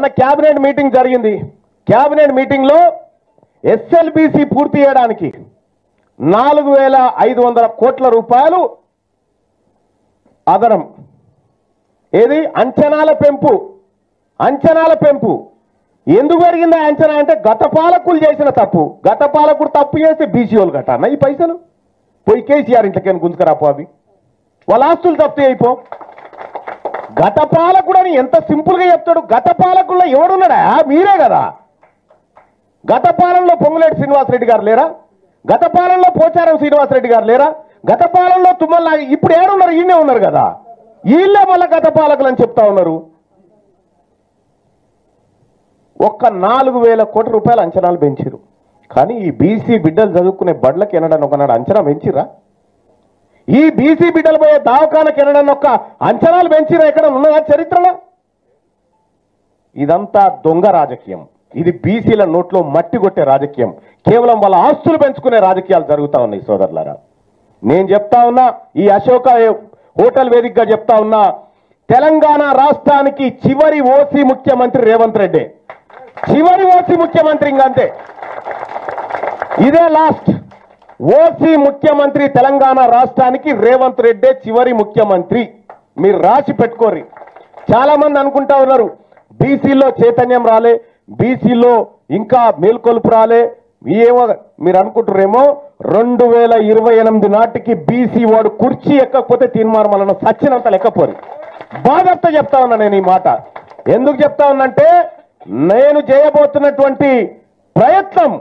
మొన్న cabinet meeting జరిగింది. Cabinet మీటింగ్లో ఎస్ఎల్బిసి పూర్తి చేయడానికి 4,500 కోట్ల రూపాయలు అదనం. ఏది? అంచనాల పెంపు. ఎందుకు జరిగిందా అంచనా అంటే గత పాలకులు చేసిన తప్పు. గత పాలకుడు తప్పు చేస్తే బీసీఓలు కట్టాలన్నా ఈ పైసలు? పోయి కేసీఆర్ ఇంట్లోకి గుంజుకరాపో, అవి వాళ్ళ ఆస్తులు తప్పు అయిపో. గత పాలకుడు అని ఎంత సింపుల్గా చెప్తాడు. గత పాలకుల్లో ఎవడున్నాడా? మీరే కదా. గత పాలనలో పొంగులేటి శ్రీనివాసరెడ్డి గారు లేరా? గత పాలనలో పోచారం శ్రీనివాసరెడ్డి గారు లేరా? గత పాలనలో తుమ్మల ఇప్పుడు ఏడున్నారు? ఈయనే ఉన్నారు కదా. వీళ్ళే మళ్ళీ గత పాలకులు అని చెప్తా ఉన్నారు. ఒక్క 4,000 కోట్ల రూపాయల అంచనాలు పెంచారు. కానీ ఈ బీసీ బిడ్డలు చదువుకునే బడ్లకు ఎనడని ఒకనాడు అంచనా పెంచిరా? ఈ బీసీ బిడ్డలు పోయే దావకానికి ఎనడని ఒక అంచనాలు పెంచిరా? ఎక్కడ ఉన్నదా చరిత్రలో? ఇదంతా దొంగ రాజకీయం. ఇది బీసీల నోట్లో మట్టి కొట్టే రాజకీయం. కేవలం వాళ్ళ ఆస్తులు పెంచుకునే రాజకీయాలు జరుగుతూ ఉన్నాయి సోదరులారా. నేను చెప్తా ఉన్నా, ఈ అశోక హోటల్ వేదికగా చెప్తా ఉన్నా, తెలంగాణ రాష్ట్రానికి చివరి ఓసీ ముఖ్యమంత్రి రేవంత్ రెడ్డి. చివరి ఓసీ ముఖ్యమంత్రి, ఇంకంతే, ఇదే లాస్ట్ ఓసీ ముఖ్యమంత్రి. తెలంగాణ రాష్ట్రానికి రేవంత్ రెడ్డి చివరి ముఖ్యమంత్రి. మీరు రాసి పెట్టుకోర్రి. చాలా మంది అనుకుంటా ఉన్నారు బీసీలో చైతన్యం రాలే, బీసీలో ఇంకా మేల్కొల్పు రాలే. ఏమో మీరు అనుకుంటారేమో 2028 నాటికి బీసీ వాడు కుర్చీ ఎక్కకపోతే తీర్మానం సచ్చినంత లెక్కపోరు. బాధతో చెప్తా ఉన్నా నేను ఈ మాట. ఎందుకు చెప్తా ఉన్నంటే, నేను చేయబోతున్నటువంటి ప్రయత్నం,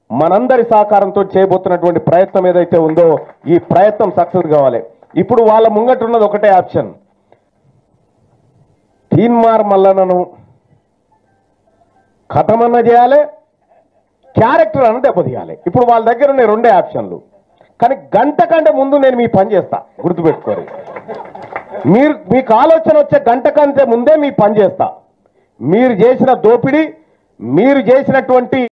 మనందరి సహకారంతో చేయబోతున్నటువంటి ప్రయత్నం ఏదైతే ఉందో, ఈ ప్రయత్నం సక్సెస్ కావాలి. ఇప్పుడు వాళ్ళ ముంగట్టున్నది ఒకటే ఆప్షన్, తీన్మార్ మల్లన్నను ఖతమన్న చేయాలి, క్యారెక్టర్ అన్న దెబ్బతీయాలి. ఇప్పుడు వాళ్ళ దగ్గర ఉన్నాయి రెండే ఆప్షన్లు. కానీ గంట కంటే ముందు నేను మీ పని చేస్తా, గుర్తుపెట్టుకోరు. మీకు ఆలోచన వచ్చే గంట కంటే ముందే మీ పని చేస్తా. మీరు చేసిన దోపిడీ, మీరు చేసినటువంటి